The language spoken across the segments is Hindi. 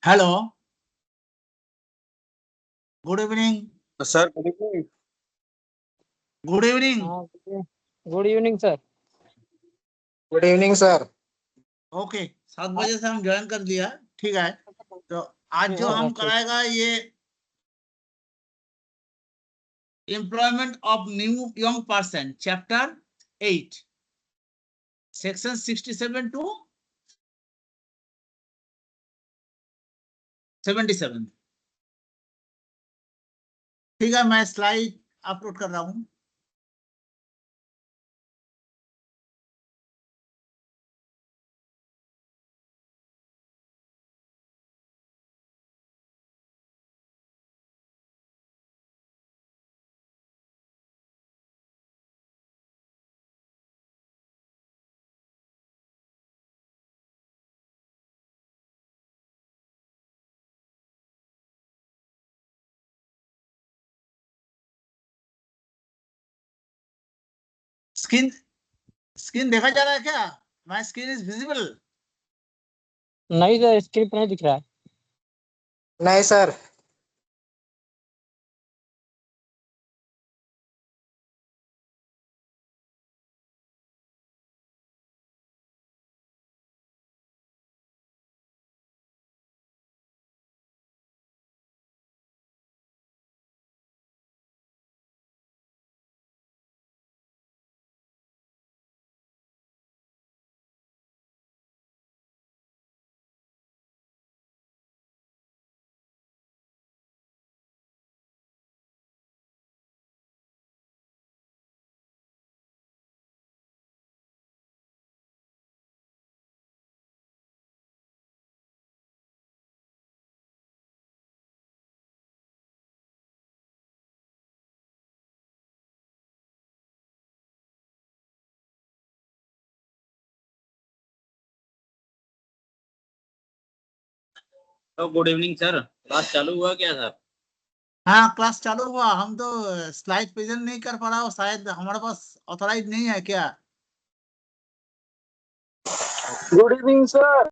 Hello. Good evening. Sir, good evening. Good evening. Good evening sir. Good evening, sir. Okay 7 बजे से हम ज्वाइन कर दिया. ठीक है. तो आज जो हम कराएगा ये employment of new young person chapter 8 section 67 to 77. ठीक है, मैं स्लाइड अपलोड कर रहा हूं. स्क्रीन देखा जा रहा है क्या? My screen is visible? नहीं सर, स्क्रिप्ट नहीं दिख रहा है. नहीं सर. तो गुड इवनिंग सर. क्लास चालू हुआ क्या सर? हाँ, क्लास चालू हुआ. हम तो स्लाइड प्रेजेंट नहीं कर पा रहा हूँ, शायद हमारे पास ऑथराइज नहीं है क्या? Good evening, sir.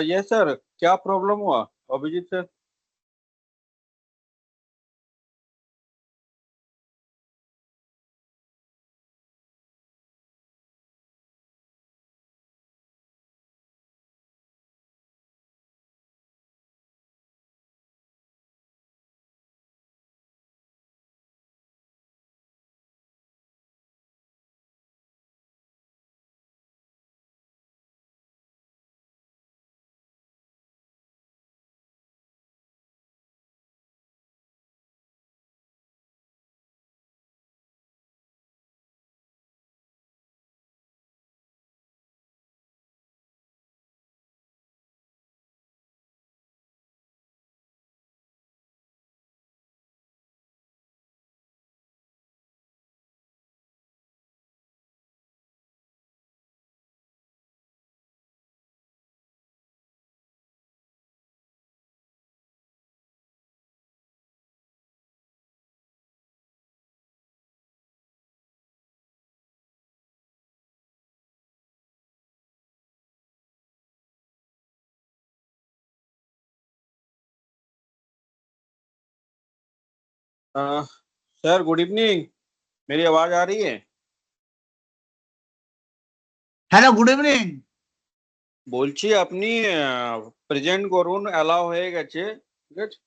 Yes, sir. क्या प्रॉब्लम हुआ Abhijit sir? Sir good evening. मेरी आवाज आ रही है? Hello, good evening. বলছি আপনি প্রেজেন্ট করুন, অ্যালাউ হয়ে গেছে. ঠিক আছে.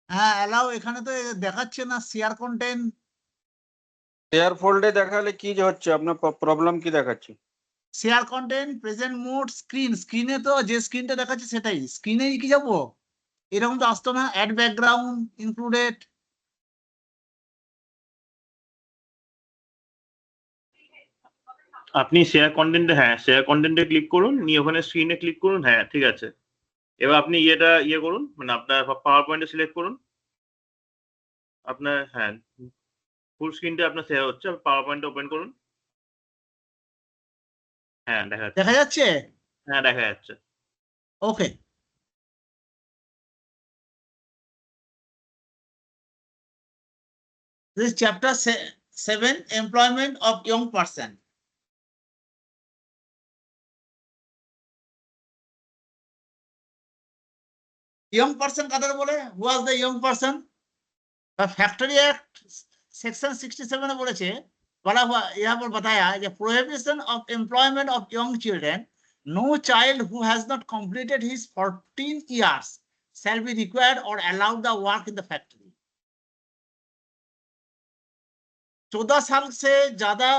হ্যাঁ, অ্যালাউ. এখানে তো দেখাচ্ছে না শেয়ার কন্টেন্ট. শেয়ার ফোল্ডে দেখালে কি যে হচ্ছে, আপনার প্রবলেম কি দেখাচ্ছে? শেয়ার কন্টেন্ট, প্রেজেন্ট মোড, স্ক্রিনে তো যে স্ক্রিনটা দেখাচ্ছে সেটাই. স্ক্রিনেই কি যাবো? এরকম তো আসতো না. Ad background included. আপনি শেয়ার কন্টেন্টে, হ্যাঁ শেয়ার কন্টেন্টে ক্লিক করুন, নিয়ে ওখানে স্ক্রিনে ক্লিক করুন. হ্যাঁ ঠিক আছে. এবার আপনি ইয়ে করুন, মানে আপনার পাওয়ার পয়েন্টে সিলেক্ট করুন. আপনার হ্যাঁ ফুল স্ক্রিনটা আপনার শেয়ার হচ্ছে. পাওয়ার পয়েন্ট ওপেন করুন. হ্যাঁ দেখা যাচ্ছে? হ্যাঁ দেখা যাচ্ছে। Okay. This is chapter 7, employment of young person. Young person কাদের বলে? Who was the young person? The Factory Act section 67 বলেছে, বলা हुआ यहाँ पर बताया कि prohibition of employment of young children, no child who has not completed his 14 years shall be required or allowed the work in the factory. 14 साल से ज्यादा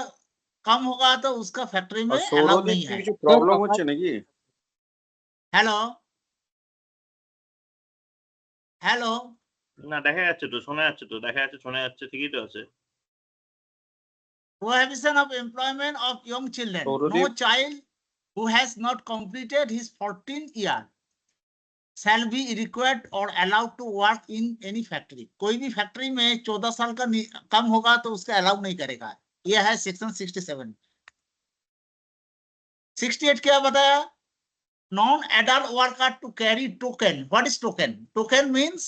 कम होगा तो उसका फैक्ट्री में আর अलाउ সৌরদীপ नहीं কি है। কিছু প্রবলেম হচ্ছে নাকি? हेलो हेलो না দেখা যাচ্ছে তো, শোনা যাচ্ছে তো, দেখা যাচ্ছে, শোনা যাচ্ছে, ঠিকই তো আছে। prohibition of employment of young children, no Sourodip child who has not completed his 14 year shall be required or allowed to work in any factory. कोई भी फैक्ट्री में 14 साल का कम होगा तो उसका अलाउ नहीं करेगा। यह है सेक्शन 67। 68 क्या बताया? Non adult worker to carry token. What is token? Token means,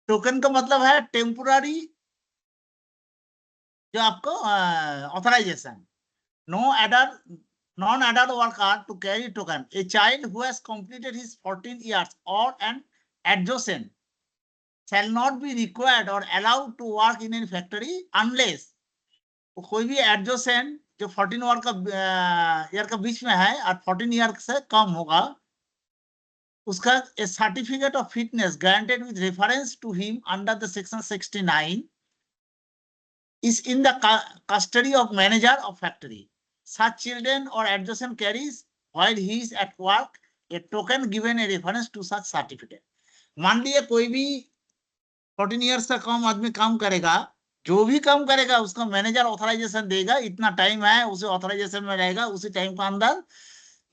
token का मतलब है टेम्पोररी जो आपको authorization. No adult non-adult worker to carry token. A child who has completed his 14 years or an adjacent shall not be required or allowed to work in any factory unless कोई भी adjacent जो 14 ईयर का बीच में है और 14 ईयर से कम होगा, उसका a certificate of fitness granted with reference to him under the section 69 is in the custody of manager of factory. Such children or adjacent carries while he is at work a token given a reference to such certificate. मान लिया कोई भी 14 इयर्स का कम आदमी काम करेगा, जो भी काम करेगा उसका मैनेजर ऑथराइजेशन देगा, इतना टाइम है उसे ऑथराइजेशन में रहेगा, उसी टाइम के अंदर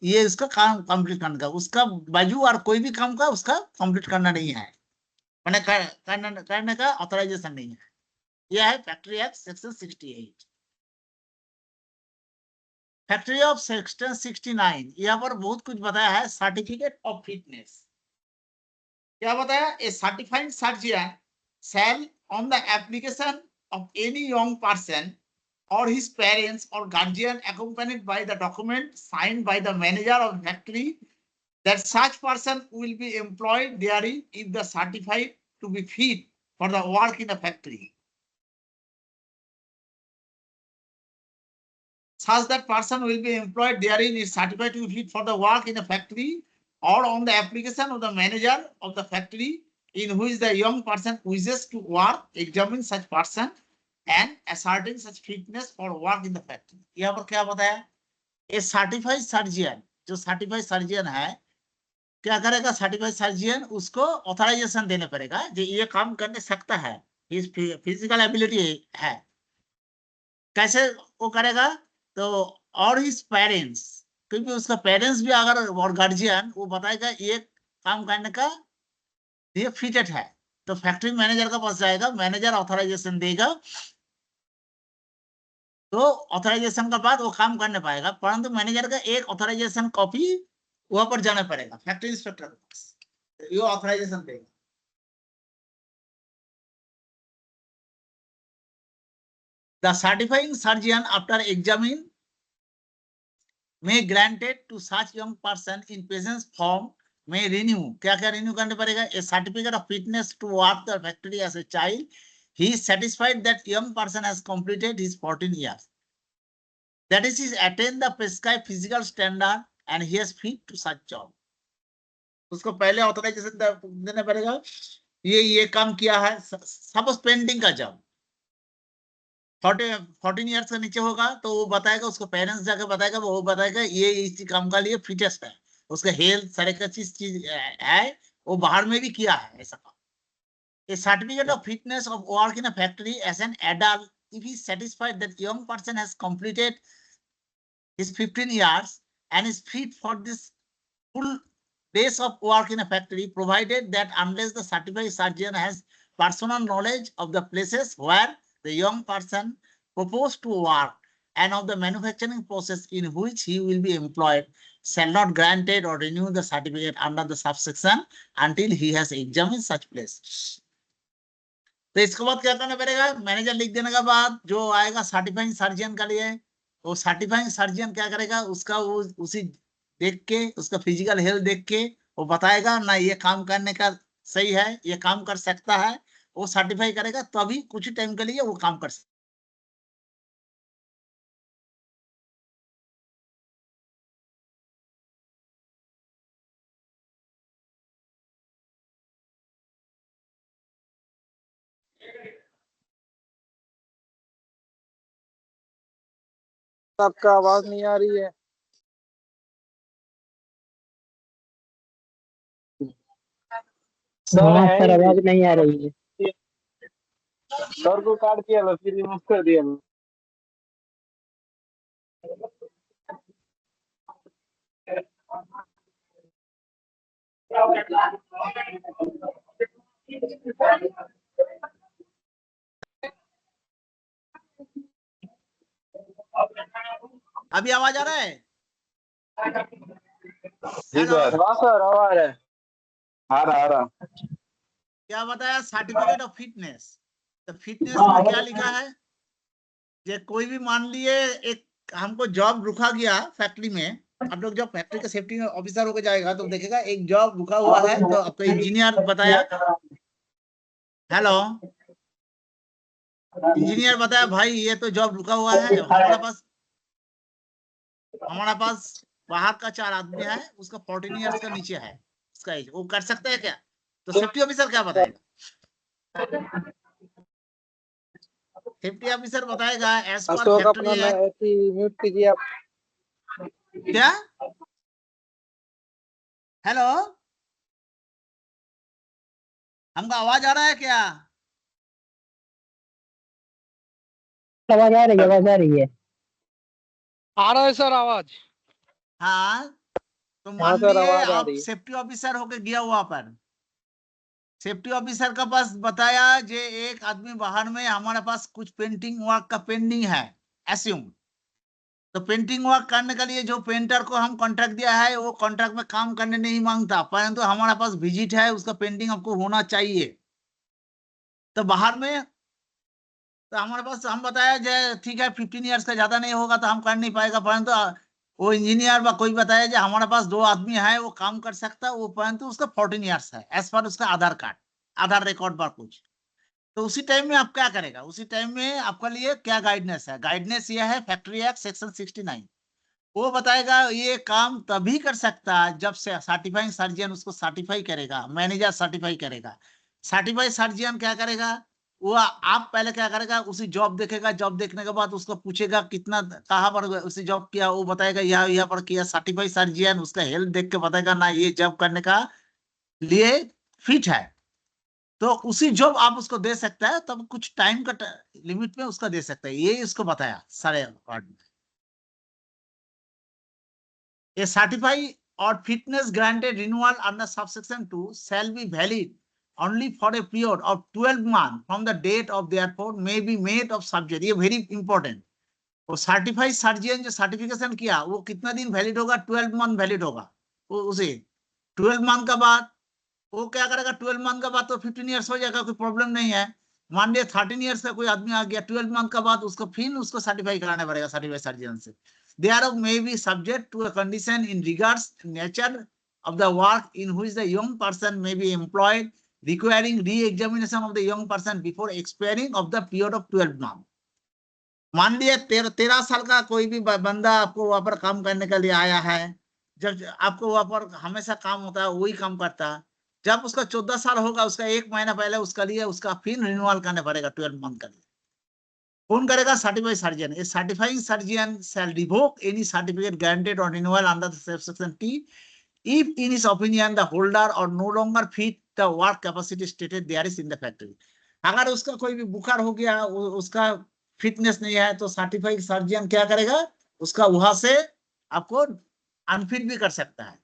ये उसका काम कंप्लीट करने का, उसका बाजू और कोई भी काम का उसका कंप्लीट करना नहीं है, मैंने करने का ऑथराइजेशन नहीं है। यह है factory act section 68। Factory of section 69 यहाँ पर बहुत कुछ बताया है। सर्टिफिकेट ऑफ फिटनेस क्या बताया? A certified surgeon shall on the application of any young person or his parents or guardian accompanied by the document signed by the manager of factory that such person will be employed therein if the certified to be fit for the work in a factory, such that person will be employed therein is certified to be fit for the work in a factory or on the application of the manager of the factory in which the young person wishes to work, examine such person and ascertain such fitness for work in the factory. यहाँ पर क्या बताया? ए सर्टिफाइड सर्जियन, जो सर्टिफाइड सर्जियन है क्या करेगा? सर्टिफाइड सर्जियन उसको ऑथराइजेशन देने पड़ेगा जो ये काम करने सकता है, फिजिकल एबिलिटी है। कैसे वो करेगा? तो और हिज पेरेंट्स, क्योंकि उसका पेरेंट्स भी अगर और गार्जियन वो बताएगा ये काम करने का ये फिटेड है, तो फैक्ट्री मैनेजर का पास जाएगा, मैनेजर ऑथराइजेशन देगा, तो ऑथराइजेशन के बाद वो काम करने पाएगा, परंतु मैनेजर का एक ऑथराइजेशन कॉपी वहां पर जाना पड़ेगा फैक्ट्री इंस्पेक्टर के पास, ये ऑथराइजेशन देगा। The certifying surgeon after examine may granted to such young person in presence form may renew, क्या क्या renew करने पड़ेगा? A certificate of fitness to work the factory as a child. He is satisfied that young person has completed his 14 years. That is, he attained the prescribed physical standard and he is fit to such job. उसको पहले ऑथराइजेशन देना पड़ेगा, ये काम किया है। सपोज पेंटिंग का जॉब 14 इयर्स का नीचे होगा तो वो बताएगा, उसको पेरेंट्स जाकर बताएगा, वो बताएगा ये इस काम का लिए फिटेस्ट है, उसका हेल्थ सारे का चीज है, वो बाहर में भी किया है ऐसा काम। A certificate of fitness of work in a factory as an adult if he is satisfied that young person has completed his 15 years and is fit for this full days of work in a factory, provided that unless the certified surgeon has personal knowledge of the places where the young person proposed to work and of the manufacturing process in which he will be employed shall not granted or renew the certificate under the subsection until he has examined such place. तो इसके बाद क्या करना पड़ेगा, मैनेजर लिख देने के बाद जो आएगा सर्टिफाइंग सर्जन के लिए, वो सर्टिफाइंग सर्जन क्या करेगा, उसका वो उसी देख के, उसका फिजिकल हेल्थ देख के वो बताएगा ना ये काम करने का सही है, ये काम कर सकता है, वो सर्टिफाई करेगा, तभी कुछ टाइम के लिए वो काम कर सकता है। आपका आवाज नहीं आ रही है। हाँ सर, आवाज नहीं आ रही है। सर को काट दिया लो, फिर रिमूव कर दिया लो। अभी आवाज आ रहा है? जी सर। हाँ सर, आवाज है। आ रहा। क्या बताया, सर्टिफिकेट ऑफ फिटनेस। तो फिटनेस में क्या लिखा है, ये कोई भी मान लिए एक हमको जॉब रुका गया फैक्ट्री में, आप लोग जब फैक्ट्री के सेफ्टी में ऑफिसर होकर जाएगा तो देखेगा एक जॉब रुका हुआ है, तो आपका इंजीनियर बताया, हेलो इंजीनियर बताया भाई ये तो जॉब रुका हुआ है, हमारा पास बाहर का 4 आदमी है, उसका 14 इयर्स का नीचे है उसका एज, वो कर सकता है क्या? तो सेफ्टी ऑफिसर क्या बताएगा? सेफ्टी ऑफिसर बताएगा एज पर अशोक फैक्ट्री अपना एक्ट। ऐसी म्यूट कीजिए आप। क्या? हेलो, हमको आवाज आ रहा है क्या? आवाज आ रही है, आवाज आ रही है। आ रहा है सर आवाज। हाँ, तो हाँ मान सर, लिए आवाज आ आप रही है। सेफ्टी ऑफिसर होके गया हुआ पर सेफ्टी ऑफिसर का पास बताया जे एक आदमी बाहर में हमारे पास कुछ पेंटिंग वर्क का पेंडिंग है, एस्यूम। तो पेंटिंग वर्क करने के लिए जो पेंटर को हम कॉन्ट्रैक्ट दिया है वो कॉन्ट्रैक्ट में काम करने नहीं मांगता, परंतु हमारे पास विजिट है, उसका पेंटिंग आपको होना चाहिए। तो बाहर में तो हमारे पास हम बताया जे ठीक है 15 इयर्स का ज्यादा नहीं होगा तो हम कर नहीं पाएगा, परंतु वो इंजीनियर व कोई बताया जे हमारे पास 2 आदमी है वो काम कर सकता है, वो परंतु उसका 14 इयर्स है एज पर उसका आधार कार्ड, आधार रिकॉर्ड पर कुछ। तो उसी टाइम में आप क्या करेगा, उसी टाइम में आपके लिए क्या गाइडनेस है? गाइडनेस ये है फैक्ट्री एक्ट सेक्शन 69, वो बताएगा ये काम तभी कर सकता है जब से सर्टिफाइंग सर्जन उसको सर्टिफाई करेगा, मैनेजर सर्टिफाई करेगा। सर्टिफाई सर्जन क्या करेगा, वो आप पहले क्या करेगा, उसी जॉब देखेगा, जॉब देखने के बाद उसको पूछेगा कितना कहाँ पर उसी जॉब किया, वो बताएगा यहाँ पर किया। सर्टिफाई सर्जन उसका हेल्थ देख के बताएगा ना ये जॉब करने का लिए फिट है, तो उसी जॉब आप उसको दे सकता है, तब कुछ टाइम का लिमिट में उसका दे सकता है, ये इसको बताया सारे पार्ट में। A certify or fitness granted renewal under subsection 2 shall be valid only for a period of 12 months from the date of therefore may be made of subject। ये very important। वो सर्टिफाइड सर्जन जो सर्टिफिकेशन किया वो कितना दिन वैलिड होगा? 12 मंथ वैलिड होगा। वो उसे 12 मंथ का बाद वो क्या करेगा, 12 मंथ का बाद तो 15 इयर्स हो जाएगा, कोई प्रॉब्लम नहीं है। मान लिया 13 इयर्स का कोई आदमी आ गया, 12 मंथ का बाद उसको फिर उसको सर्टिफाई कराना पड़ेगा सर्टिफाइड सर्जन से। Thereof may be subject to a condition in regards to nature of the work in which the young person may be employed, requiring re-examination of the young person before expiring of the period of 12 months। मान लिया 13 साल का कोई भी बंदा आपको वहां पर काम करने के लिए आया है, जब आपको वहां पर हमेशा काम होता है वही काम करता है, जब उसका 14 साल होगा उसका 1 महीना पहले उसका लिए उसका फिर रिन्यूअल करना पड़ेगा 12 मंथ का लिए। कौन करेगा? Certified surgeon. A certifying surgeon shall revoke any certificate granted or renewal under the section T if in his opinion the holder or no longer fit the work capacity stated there is in the factory। अगर उसका कोई भी बुखार हो गया, उसका फिटनेस नहीं है, तो सर्टिफाइड सर्जन क्या करेगा, उसका वहां से आपको अनफिट भी कर सकता है।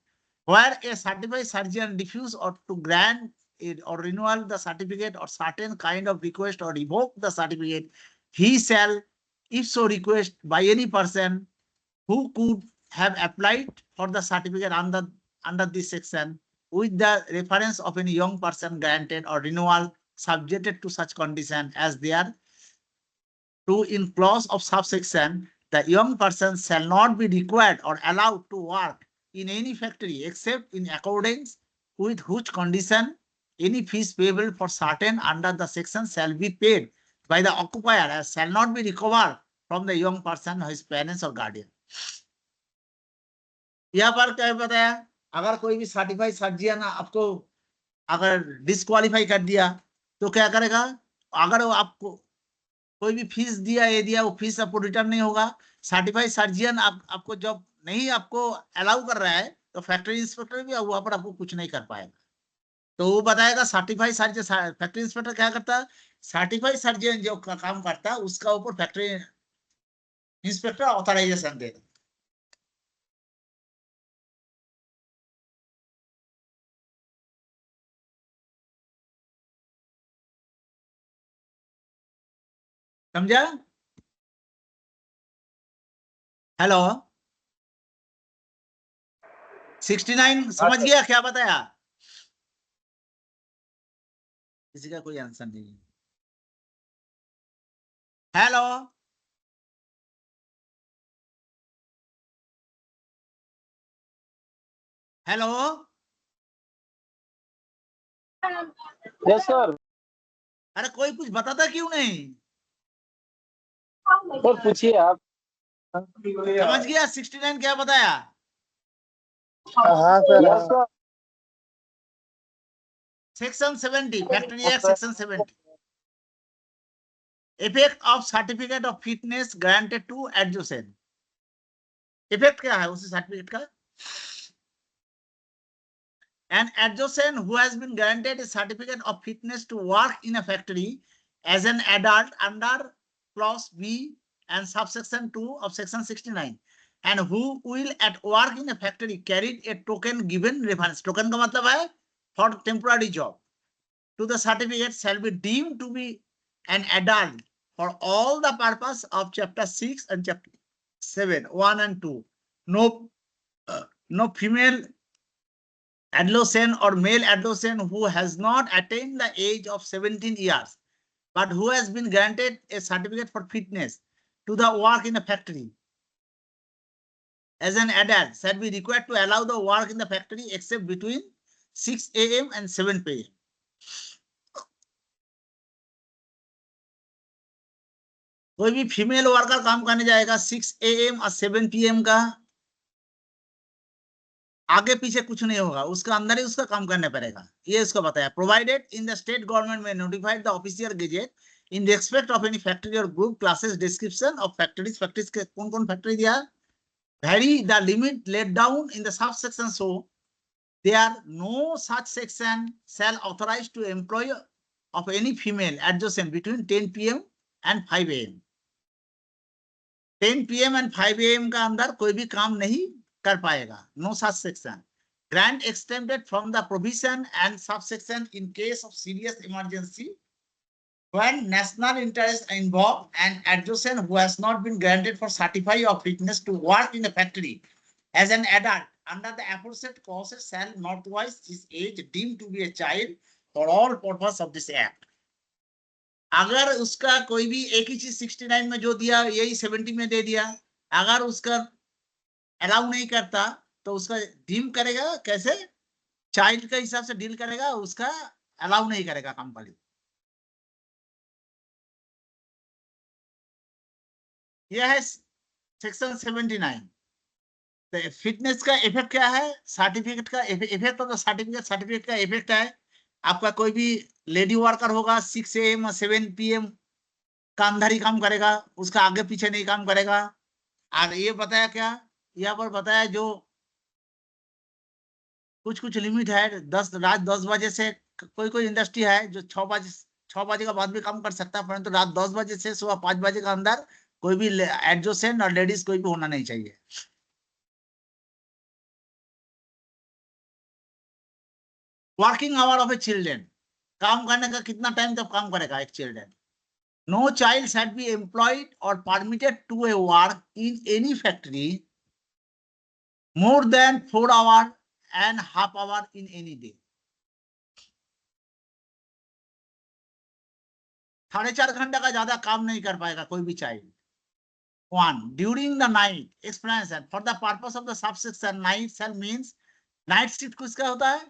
Where a certified surgeon refuse or to grant it or renewal the certificate or certain kind of request or revoke the certificate, he shall if so request by any person who could have applied for the certificate under this section with the reference of any young person granted or renewal subjected to such condition as there to in clause of subsection, the young person shall not be required or allowed to work in any factory except in accordance with which condition any fees payable for certain under the section shall be paid by the occupier and shall not be recovered from the young person or his parents or guardian. यहाँ पर क्या बताया, अगर कोई भी सर्टिफाइड सर्जियन आपको अगर डिस्क्वालीफाई कर दिया तो क्या करेगा, अगर वो आपको कोई भी फीस दिया ये दिया वो फीस आपको रिटर्न नहीं होगा। सर्टिफाइड सर्जियन आपको जब नहीं आपको अलाउ कर रहा है तो फैक्ट्री इंस्पेक्टर भी वहां पर आपको कुछ नहीं कर पाएगा। तो वो बताएगा सर्टिफाइड सर्जियन, फैक्ट्री इंस्पेक्टर क्या करता है, सर्टिफाइड सर्जियन जो काम करता है उसका ऊपर फैक्ट्री इंस्पेक्टर ऑथराइजेशन देगा। समझा? हेलो 69 समझ गया क्या बताया? किसी का कोई आंसर नहीं है। Hello hello yes sir. अरे कोई कुछ बताता क्यों नहीं? सर पूछिए आप। समझ गया 69 क्या बताया? हाँ sir. Yes sir. Section 70 factory act section 70 effect of certificate of fitness granted to adolescent. Effect क्या है उस सर्टिफिकेट का? An adjacent who has been granted a certificate of fitness to work in a factory as an adult under clause B and subsection 2 of section 69 and who will at work in a factory carried a token given reference, token का मतलब है for temporary job, to the certificate shall be deemed to be an adult for all the purpose of chapter 6 and chapter 7 1 and 2. No female adolescent or male adolescent who has not attained the age of 17 years but who has been granted a certificate for fitness to the work in a factory as an adult shall be required to allow the work in the factory except between 6 AM and 7 PM. कोई भी फीमेल वर्कर काम करने जाएगा 6 AM और 7 PM का, आगे पीछे कुछ नहीं होगा, उसका अंदर ही उसका काम करने पड़ेगा, ये इसको बताया। Provided in the state government may notified the official gazette in respect of any factory or group classes description of factories. Factories के कौन कौन फैक्ट्री दिया, vary the limit laid down in the subsection so there no such section shall authorise to employ of any female adolescent between 10 PM and 5 AM। 10 PM and 5 AM का अंदर कोई भी काम नहीं कर पाएगा। No such section grant exempted from the provision and subsection in case of serious emergency when national interests are involved and adjacent who has not been granted for certificate of fitness to work in a factory as an adult under the aforesaid clauses shall not otherwise his age deemed to be a child for all purpose of this act। अगर उसका कोई भी एक ही चीज 69 में जो दिया यही 70 में दे दिया, अगर उसका अलाउ नहीं करता तो उसका डीम करेगा कैसे, चाइल्ड के हिसाब से डील करेगा, उसका अलाउ नहीं करेगा कंपनी। यह है सेक्शन 79। तो फिटनेस का इफेक्ट क्या है, सर्टिफिकेट का effect of the certificate. Certificate का इफेक्ट है आपका कोई भी लेडी वर्कर होगा 6 AM और 7 PM का अंदर ही काम करेगा, उसका आगे पीछे नहीं काम करेगा। और ये बताया क्या, यहाँ पर बताया जो कुछ लिमिट है, रात 10 बजे से कोई इंडस्ट्री है जो 6 बजे का बाद भी काम कर सकता है, परंतु रात 10 बजे से सुबह 5 बजे का अंदर कोई भी एडजेसेंट और लेडीज कोई भी होना नहीं चाहिए। Working hour of A children, काम करने का कितना टाइम तक काम करेगा एक children, No child shall be employed or permitted to a work in any factory more than 4 hours and half hour in any day. 4.5 घंटे का ज्यादा काम नहीं कर पाएगा कोई भी child. 1. During the night, explanation. For the purpose of the subsection, night shall means night shift किसका होता है?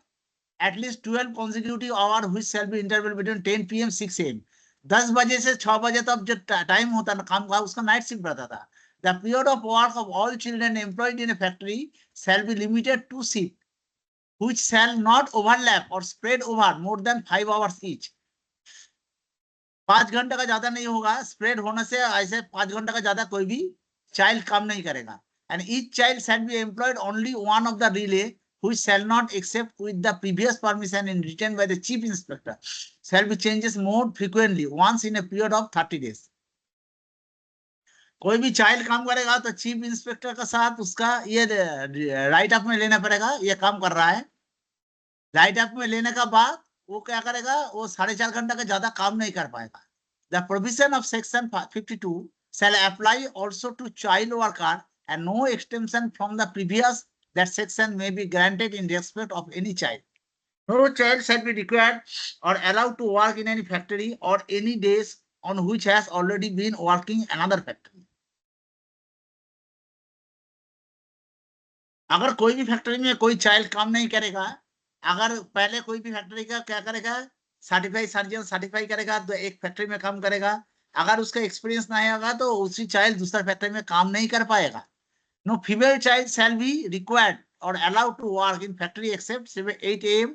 At least 12 consecutive hours which shall be interval between 10 PM 6 AM. 10 बजे से 6 बजे तक जो टाइम होता है काम का उसका नाइट शिफ्ट रहता था. The period of work of all children employed in a factory shall be limited to shift which shall not overlap or spread over more than 5 hours each. 5 घंटे का ज्यादा नहीं होगा. स्प्रेड होने से ऐसे 5 घंटे का ज्यादा कोई भी चाइल्ड काम नहीं करेगा. And each child shall be employed only one of the relay which shall not except with the previous permission in written by the chief inspector shall be changes more frequently once in a period of 30 days. कोई भी चाइल्ड काम करेगा तो चीफ इंस्पेक्टर के साथ उसका ये राइट अप में लेना पड़ेगा. ये काम कर रहा है, राइट अप में लेने का बाद वो क्या करेगा, वो 4.5 घंटे का ज्यादा काम नहीं कर पाएगा. The provision of section 52 shall apply also to child worker and no extension from the previous that section may be granted in respect of any child. No child shall be required or allowed to work in any factory or any days on which has already been working another factory. अगर कोई भी फैक्ट्री में कोई चाइल्ड काम नहीं करेगा, अगर पहले कोई भी फैक्ट्री का क्या करेगा, सर्टिफाइड सर्जन सर्टिफाई करेगा तो एक फैक्ट्री में काम करेगा. अगर उसका एक्सपीरियंस नहीं होगा तो उसी चाइल्ड दूसरा फैक्ट्री में काम नहीं कर पाएगा. No female child shall be required or allowed to work in factory except 8 AM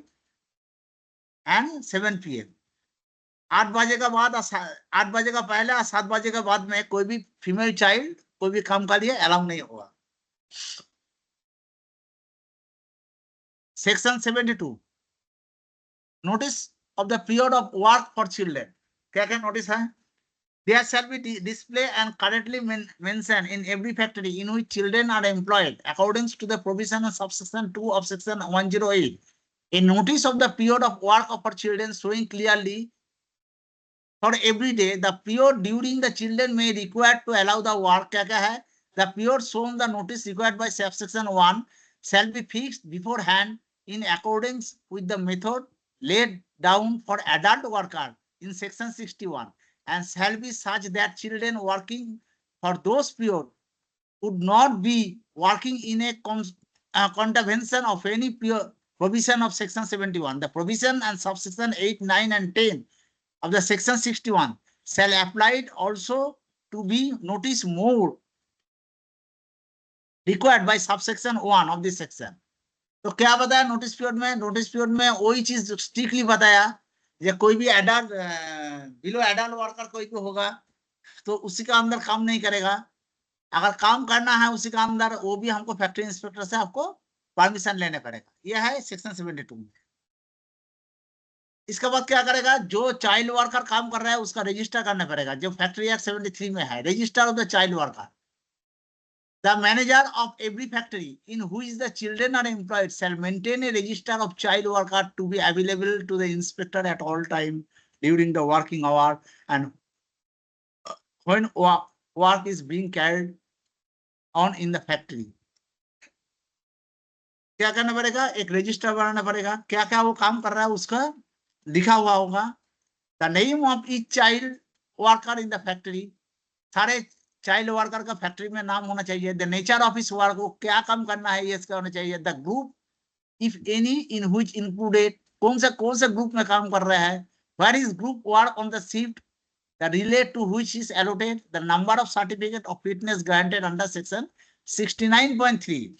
and 7 PM. 8 बजे का बाद 8 बजे का पहले और 7 बजे के बाद में कोई भी फीमेल चाइल्ड कोई भी काम के लिए अलाउ नहीं होगा. Section 72. Notice of the period of work for children. क्या क्या notice है? There shall be display and correctly mentioned in every factory in which children are employed according to the provision of subsection 2 of section 108. A notice of the period of work for children showing clearly for every day the period during the children may require to allow the work. क्या क्या है? The period shown the notice required by subsection 1 shall be fixed beforehand in accordance with the method laid down for adult worker in section 61 and shall be such that children working for those period would not be working in a contravention of any provision of section 71. The provision and subsection 8, 9 and 10 of the section 61 shall apply also to be noticed more required by subsection 1 of this section. तो क्या बताया नोटिस पीरियड में? नोटिस पीरियड में वही चीज स्ट्रिक्टली बताया, ये कोई भी एडल्ट बिलो एडल्ट वर्कर कोई भी होगा तो उसी का अंदर काम नहीं करेगा. अगर काम करना है उसी का अंदर वो भी हमको फैक्ट्री इंस्पेक्टर से आपको परमिशन लेने पड़ेगा. यह है सेक्शन 72 में. इसके बाद क्या करेगा, जो चाइल्ड वर्कर काम कर रहा है उसका रजिस्टर करना पड़ेगा, जो फैक्ट्री एक्ट 73 में है, register of the child worker. The manager of every factory in which the children are employed shall maintain a register of child worker to be available to the inspector at all time during the working hour and when work is being carried on in the factory. क्या करना पड़ेगा, एक रजिस्टर बनाना पड़ेगा, क्या क्या वो काम कर रहा है उसका लिखा हुआ होगा. The name of each child worker in the factory, सारे चाइल्ड वर्कर का फैक्ट्री में नाम होना चाहिए. The nature of his work, वो क्या काम करना है ये इसका होना चाहिए. The group if any in which included, कौन से ग्रुप में काम कर रहा है. Where is group work on the shift, the relay to which is allotted, the number of certificate of fitness granted under section 69.3.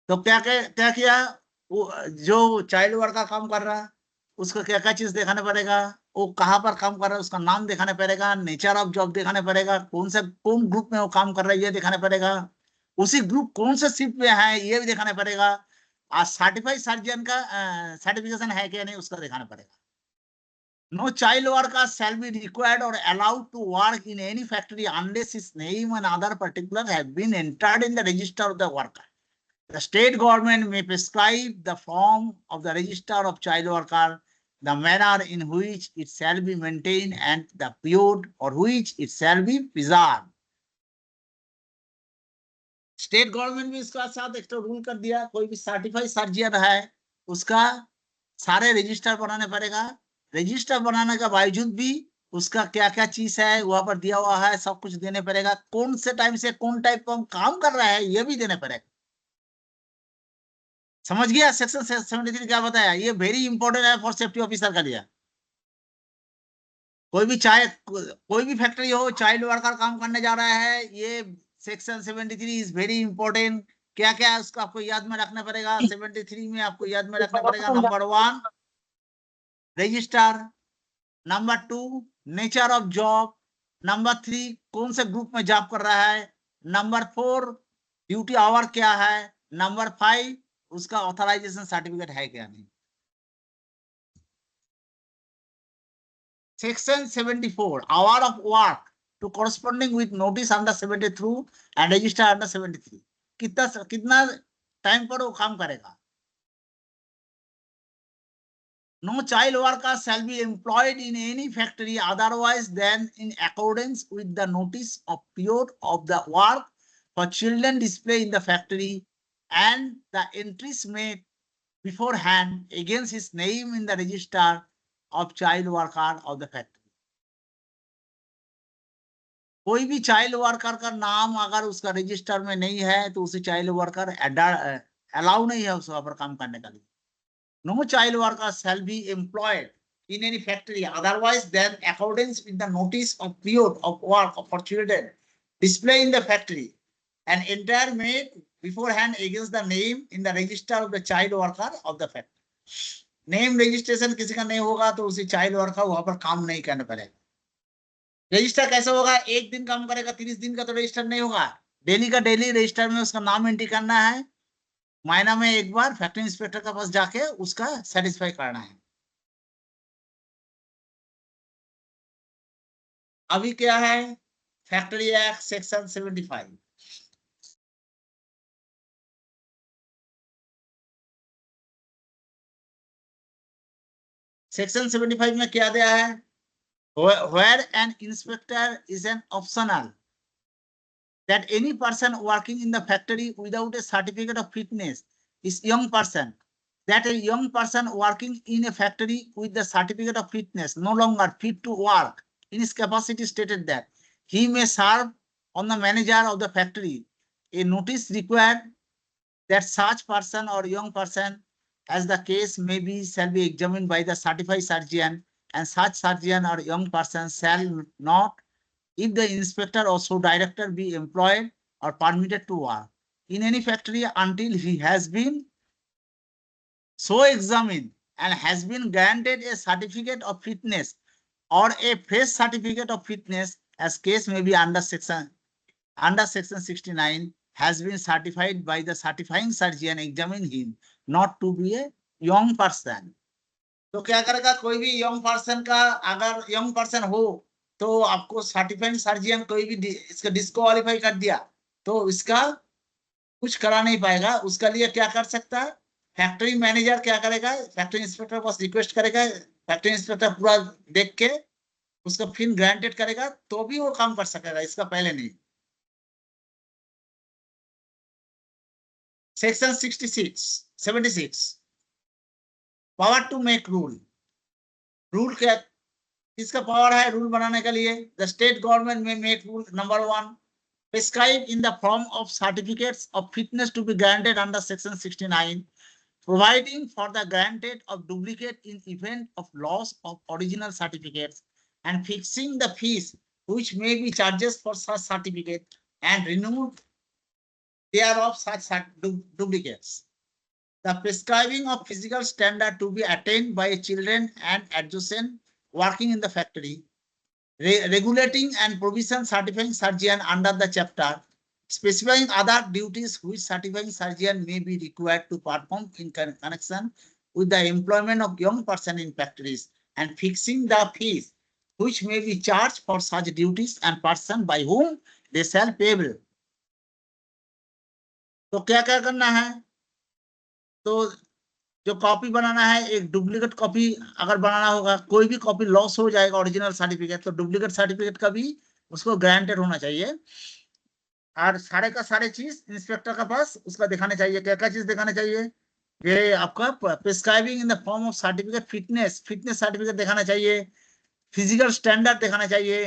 तो क्या किया, वो जो चाइल्ड वर्कर काम कर रहा है उसको क्या क्या चीज दिखाना पड़ेगा, वो कहाँ पर काम कर रहा है उसका नाम दिखाना पड़ेगा, नेचर ऑफ जॉब दिखाना पड़ेगा, कौन ग्रुप में वो काम कर रहा है ये दिखाना पड़ेगा, उसी ग्रुप कौन से शिफ्ट में है ये भी दिखाना पड़ेगा, और सर्टिफाइड सर्जन का सर्टिफिकेशन है क्या नहीं उसका दिखाना पड़ेगा. No child worker shall be required or allowed to work in any factory unless his name and other particulars have been entered in the register of the worker. The state government may prescribe the form of the register of child worker the manner in which it shall be maintained and the period for which it shall be preserved. State government भी इसका साथ एक रूल कर दिया, कोई भी सर्टिफाइड सर्जियन है उसका सारे रजिस्टर बनाने पड़ेगा। रजिस्टर बनाने के बावजूद भी उसका क्या क्या चीज है वहां पर दिया हुआ है, सब कुछ देने पड़ेगा। कौन से टाइम से कौन टाइप का काम कर रहा है ये भी देने पड़ेगा। समझ गया? सेक्शन 73 क्या बताया? ये वेरी इंपॉर्टेंट है फॉर सेफ्टी ऑफिसर का लिए। कोई भी चाहे कोई भी फैक्ट्री हो, चाइल्ड वर्कर काम करने जा रहा है, ये सेक्शन 73 इज वेरी इंपॉर्टेंट। क्या क्या है उसका आपको याद में रखना पड़ेगा। 73 में आपको याद में रखना पड़ेगा, number 1 register, number 2 nature of job, number 3 कौन से ग्रुप में जॉब कर रहा है, नंबर 4 ड्यूटी आवर क्या है, नंबर 5 उसका ऑथराइजेशन सर्टिफिकेट है क्या नहीं। Section 74 hour of work to corresponding with notice under 73 and register under 73 कितना टाइम पर वो काम करेगा। No child worker shall be employed in any factory otherwise than in accordance with the notice of period of the work for children display in the factory and the entries made beforehand against his name in the register of child worker of the factory। कोई भी चाइल्ड वर्कर का नाम अगर उसका रजिस्टर में नहीं है तो उसे चाइल्ड वर्कर अलाउ नहीं है उसके ऊपर काम करने का लिए। No child worker shall be employed in any factory otherwise than accordance with the notice of period of work for children display in the factory and entire made beforehand against the name in the register of the child worker of the factory। Name registration किसी का नहीं होगा तो उसे चाइल्ड वर्कर वहां पर काम नहीं करना पड़ेगा। रजिस्टर कैसे होगा? एक दिन काम करेगा 30 दिन का तो रजिस्टर नहीं होगा। डेली का डेली रजिस्टर में उसका नाम एंट्री करना है, महीना में एक बार फैक्ट्री इंस्पेक्टर के पास जाके उसका सेटिस्फाई करना है। अभी क्या है? फैक्ट्री एक्ट सेक्शन 75 सेक्शन 75 में क्या दिया है? Where an inspector is an optional that any person working in the factory without a certificate of fitness is young person, that a young person working in a factory with the certificate of fitness no longer fit to work in his capacity stated that he may serve on the manager of the factory a notice required that such person or young person as the case may be shall be examined by the certified surgeon and such surgeon or young person shall not if the inspector or so director be employed or permitted to work in any factory until he has been so examined and has been granted a certificate of fitness or a fresh certificate of fitness as case may be under section 69 has been certified by the certifying surgeon examine him not to be a young person। तो क्या करेगा? कोई भी यंग पर्सन का अगर यंग पर्सन हो तो आपको सर्टिफाइड सर्जियन कोई भी इसका डिस्क्वालीफाई कर दिया तो इसका कुछ करा नहीं पाएगा। उसका लिए क्या कर सकता है? फैक्ट्री मैनेजर क्या करेगा? फैक्ट्री इंस्पेक्टर पास रिक्वेस्ट करेगा, फैक्ट्री इंस्पेक्टर पूरा देख के उसका फिर ग्रांटेड करेगा तो भी वो काम कर सकेगा, इसका पहले नहीं। Section 76 power to make rule. Rule क्या किसका पावर है रूल बनाने के लिए? द स्टेट गवर्नमेंट में make rule number 1 prescribed in the form of certificates of fitness to be granted under section 69 providing for the granted of duplicate in event of loss of original certificates and fixing the fees which may be charges for such certificate and renewed thereof such duplicates। The prescribing of physical standard to be attained by children and adjacent working in the factory, regulating and provision certifying surgeon under the chapter, specifying other duties which certifying surgeon may be required to perform in connection with the employment of young person in factories and fixing the fees which may be charged for such duties and person by whom they shall payable। तो क्या क्या करना है? तो जो कॉपी बनाना है, एक डुप्लीकेट कॉपी अगर बनाना होगा, कोई भी कॉपी लॉस हो जाएगा ओरिजिनल सर्टिफिकेट, तो डुप्लीकेट सर्टिफिकेट का भी उसको ग्रांटेड होना चाहिए। और सारे का सारे चीज इंस्पेक्टर का पास उसका दिखाने चाहिए। क्या क्या चीज दिखाने चाहिए? ये आपका prescribing in the form of certificate, fitness certificate दिखाना चाहिए, फिजिकल स्टैंडर्ड दिखाना चाहिए,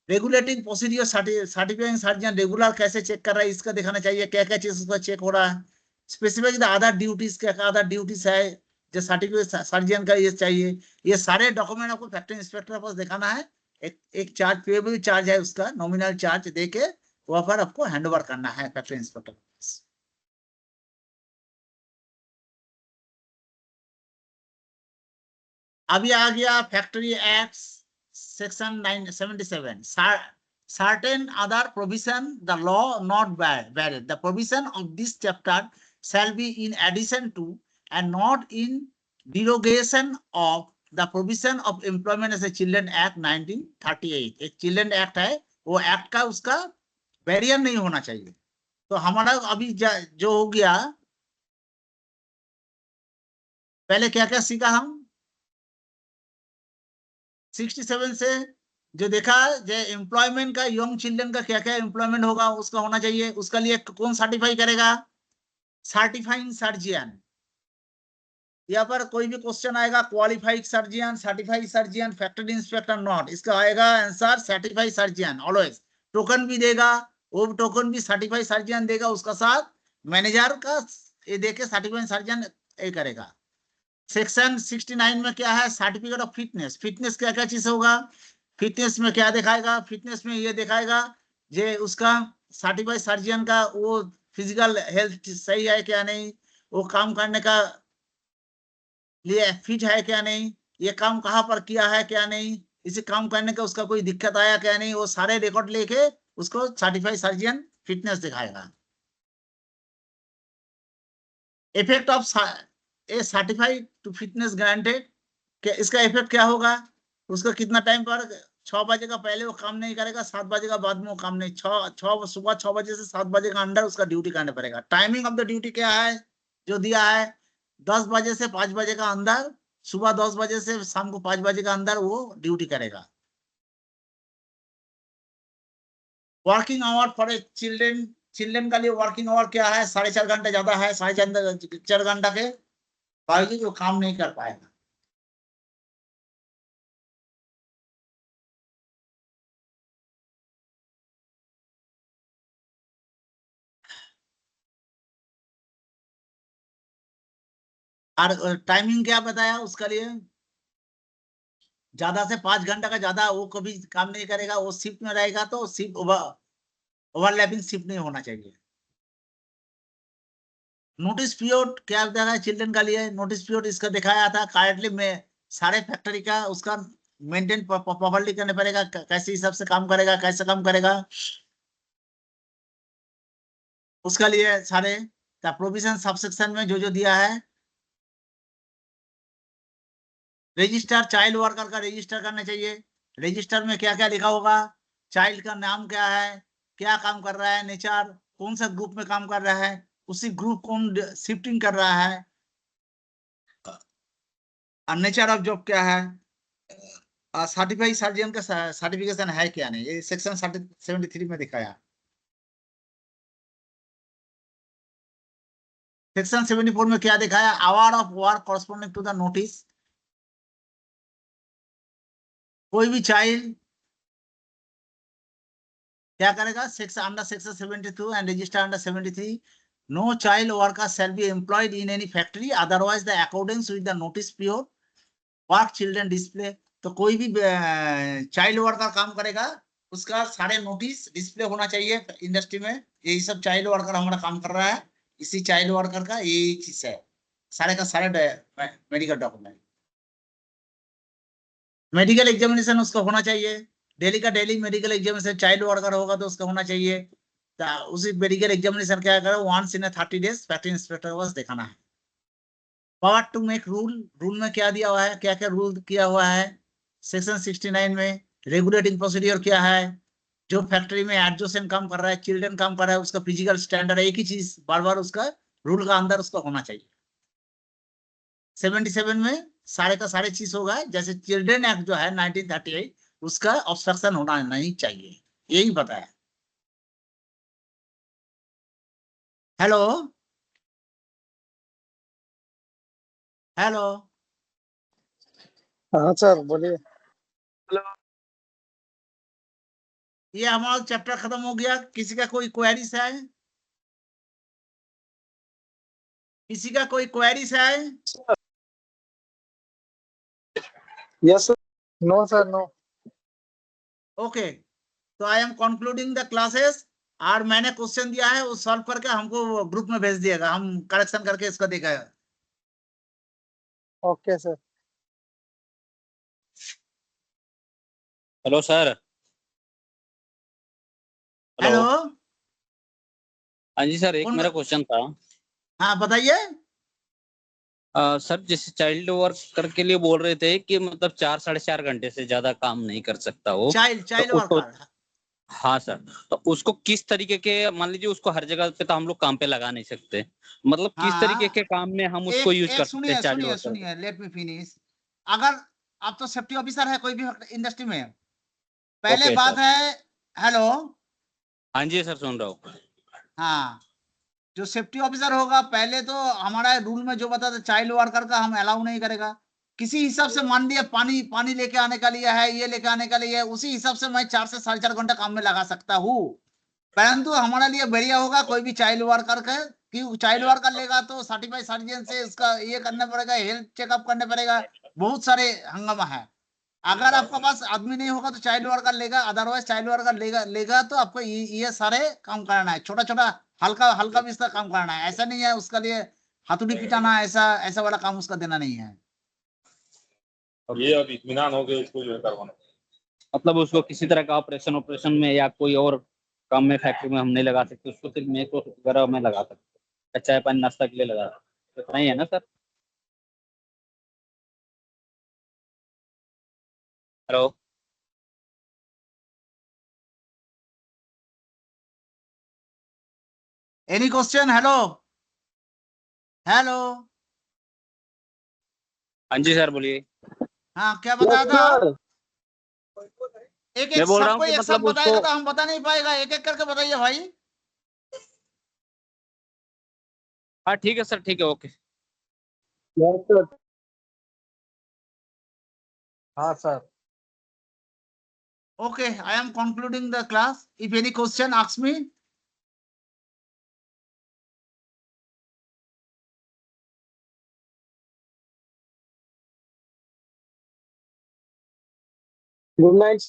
regulating procedure, certifying surgeon regular कैसे चेक कर रहा है इसका दिखाना चाहिए, क्या क्या चीज उसका चेक हो रहा है, स्पेसिफिक अदर ड्यूटीज, क्या क्या अदर ड्यूटीज है जो सर्टिफिकेट सर्जन का ये चाहिए। ये सारे डॉक्यूमेंट आपको फैक्ट्री इंस्पेक्टर के पास दिखाना है। एक चार्ज, पेएबल चार्ज है उसका, नॉमिनल चार्ज देके वहां पर आपको हैंड ओवर करना है फैक्ट्री इंस्पेक्टर के पास। अभी आ गया factory act section 977। Certain other provision the law not valid. The provision of this chapter shall be in addition to and not in derogation of the provision of Employment as a Children Act 1938। एक चिल्ड्रन एक्ट है, वो एक्ट का उसका वेरिएंट नहीं होना चाहिए। तो हमारा अभी जो हो गया, पहले क्या क्या सीखा हम 67 से, जो देखा जो एम्प्लॉयमेंट का, यंग चिल्ड्रन का क्या क्या एम्प्लॉयमेंट होगा उसका होना चाहिए। उसका लिए कौन सर्टिफाई करेगा? Certifying surgeon. यहाँ पर कोई भी क्वेश्चन आएगा, qualified surgeon, certified surgeon, factory inspector not, इसका आएगा answer certified surgeon always. Token भी देगा, वो टोकन भी सर्टिफाइड सर्जियन देगा, उसका साथ मैनेजर का ये देके सर्टिफाइड सर्जियन ये करेगा। सेक्शन 69 में क्या है? Certificate of fitness. फिटनेस क्या क्या चीज होगा? फिटनेस में क्या दिखाएगा? फिटनेस में ये दिखाएगा जे उसका सर्टिफाइड सर्जन का वो फिजिकल हेल्थ सही है क्या नहीं, वो काम करने का लिए फिट है क्या नहीं, ये काम कहाँ पर किया है क्या नहीं, इसे काम करने का उसका कोई दिक्कत आया क्या नहीं, वो सारे रिकॉर्ड लेके उसको सर्टिफाइड सर्जन फिटनेस दिखाएगा। Effect of a certified to fitness granted, इसका इफेक्ट क्या होगा? उसका कितना टाइम पर 6 बजे का पहले वो काम नहीं करेगा, 7 बजे का बाद में वो काम नहीं, सुबह 6 बजे से 7 बजे का अंदर उसका ड्यूटी करना पड़ेगा। टाइमिंग ऑफ द ड्यूटी क्या है जो दिया है? 10 बजे से 5 बजे का अंदर, सुबह 10 बजे से शाम को 5 बजे का अंदर वो ड्यूटी करेगा। Working hour for a children का लिए वर्किंग आवर क्या है? 4.5 घंटे ज्यादा है, 4.5 घंटा के बावजूद वो काम नहीं कर पाएगा। और टाइमिंग क्या बताया उसका लिए? ज्यादा से 5 घंटा का ज्यादा वो कभी काम नहीं करेगा, वो शिफ्ट में रहेगा, तो शिफ्ट ओवरलैपिंग शिफ्ट नहीं होना चाहिए। नोटिस पीरियड क्या बताया है चिल्ड्रन का लिए? नोटिस पीरियड इसका दिखाया था करेक्टली में, सारे फैक्ट्री का उसका मेंटेन प्रॉपर्ली करने पड़ेगा, कैसे हिसाब से काम करेगा, कैसे काम करेगा, उसका लिए सारे प्रोविजन सबसेक्शन में जो जो दिया है। रजिस्टर, चाइल्ड वर्कर का रजिस्टर करना चाहिए। रजिस्टर में क्या क्या लिखा होगा? चाइल्ड का नाम क्या है, क्या काम कर रहा है, नेचर, कौन सा ग्रुप में काम कर रहा है, उसी ग्रुप कौन शिफ्टिंग कर रहा है, और नेचर ऑफ जॉब क्या है, सर्टिफाइड सर्जन का सर्टिफिकेशन है क्या नहीं, ये सेक्शन 73 में दिखाया। सेक्शन 74 में क्या दिखाया? Hour of work corresponding to the notice. कोई भी चाइल्ड क्या करेगा? Section under section 72 and register under 73, no child worker shall be employed in any factory otherwise the according with the notice period work children display. तो कोई भी चाइल्ड वर्कर काम करेगा, उसका सारे नोटिस डिस्प्ले होना चाहिए इंडस्ट्री में, यही सब चाइल्ड वर्कर हमारा काम कर रहा है, इसी चाइल्ड वर्कर का यही चीज है, सारे का सारे मेडिकल डॉक्यूमेंट। मेडिकल एग्जामिनेशन उसका होना चाहिए, डेली का daily medical examination, child worker होगा तो उसका होना चाहिए। उसी मेडिकल एग्जामिनेशन क्या करो, once in 30 days factory inspector को बस दिखाना है। Power to make rule, rule में क्या दिया हुआ है, क्या क्या रूल किया हुआ है सेक्शन 69 में। रेगुलेटिंग प्रोसीडियर क्या है, जो फैक्ट्री में एडजोसेंट काम कर रहा है, चिल्ड्रन काम कर रहा है, उसका फिजिकल स्टैंडर्ड एक ही चीज बार बार उसका रूल का अंदर उसका होना चाहिए। 77 में सारे का सारे चीज होगा। जैसे चिल्ड्रेन एक्ट जो है 1938 उसका ऑब्स्ट्रक्शन होना नहीं चाहिए, यही बताया। हेलो हेलो, हाँ सर बोलिए। ये हमारा चैप्टर खत्म हो गया। किसी का कोई क्वेरीज है? किसी का कोई क्वेरीज है? Yes no sir no. Okay, तो I am concluding the classes. और मैंने क्वेश्चन दिया है वो सॉल्व करके हमको ग्रुप में भेज दिएगा, हम करेक्शन करके इसको देखेगा। Okay sir. Hello sir. Hello, हाँ जी सर, एक कौन मेरा क्वेश्चन था। हाँ बताइए। सर जैसे चाइल्ड वर्कर के लिए बोल रहे थे कि मतलब 4-4.5 घंटे से ज्यादा काम नहीं कर सकता वो। चाइल्ड चाइल्ड तो उसको, वर्कर। हाँ सर, तो उसको किस तरीके के, मान लीजिए उसको हर जगह पे तो हम लोग काम पे लगा नहीं सकते, मतलब किस तरीके हाँ, के काम में हम उसको एक यूज एक कर सकते हैं सुनिए चाइल्ड सुनिए वर्कर को? सुनिए, लेट मी फिनिश। अगर आप तो सेफ्टी ऑफिसर है कोई भी इंडस्ट्री में, पहले ओके बात सर। है। हेलो, हाँ जी सर, सुन रहा हूँ। हाँ, जो सेफ्टी ऑफिसर होगा पहले तो हमारा रूल में जो बताते चाइल्ड वर्कर का हम अलाउ नहीं करेगा। किसी हिसाब से मान लिया पानी पानी लेके आने का लिए है, ये लेके आने का लिए है, उसी हिसाब से मैं 4 से 4.5 घंटा काम में लगा सकता हूँ। परंतु हमारे लिए बढ़िया होगा कोई भी चाइल्ड वर्कर का, कि चाइल्ड वर्कर लेगा तो सर्टिफाइड सर्जन से इसका ये करना पड़ेगा, हेल्थ चेकअप करना पड़ेगा, बहुत सारे हंगामा है। अगर आपके पास आदमी नहीं होगा तो चाइल्ड वर्कर लेगा, अदरवाइज चाइल्ड वर्कर लेगा लेगा तो आपको ये सारे काम करना है। छोटा छोटा हल्का हल्का भी इसका काम करना है, ऐसा नहीं है उसका लिए हाथुड़ी पिटाना, ऐसा ऐसा वाला काम उसका देना नहीं है। ये अब इत्मीनान हो गया इसको जो है करवाना। मतलब उसको किसी तरह का ऑपरेशन ऑपरेशन में या कोई और काम में फैक्ट्री में हम नहीं लगा सकते, उसको सिर्फ मेरे को वगैरह में लगा सकते हैं, चाय पानी नाश्ता के लिए लगा सकते, इतना ही है ना sir? Hello. Any question? Hello hello, हाँ जी सर, बोलिए। हाँ क्या बताया था आप? एक एक मैं बोल रहा हूँ सबको कि एक साथ मतलब बताएगा उसको, तो हम बता नहीं पाएगा, एक एक करके बताइए भाई। हाँ ठीक है सर, ठीक है, ओके। Yes sir. हाँ sir. Okay, I am concluding the class. If any question ask me. Good night.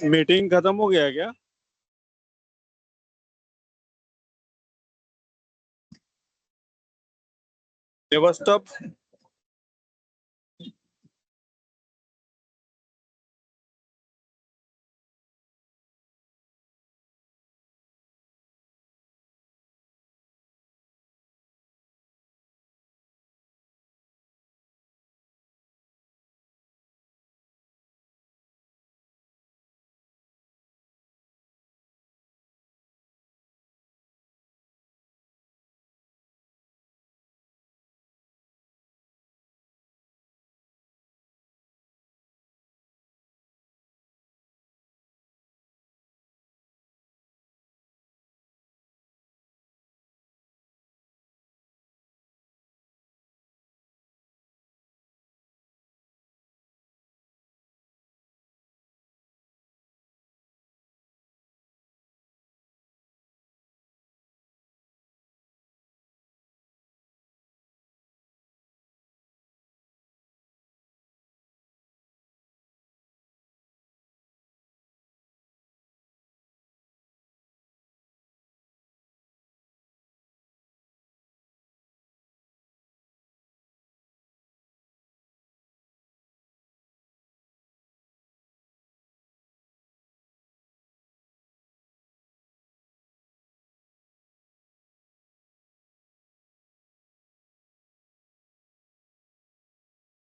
Meeting खत्म हो गया क्या? Never stop.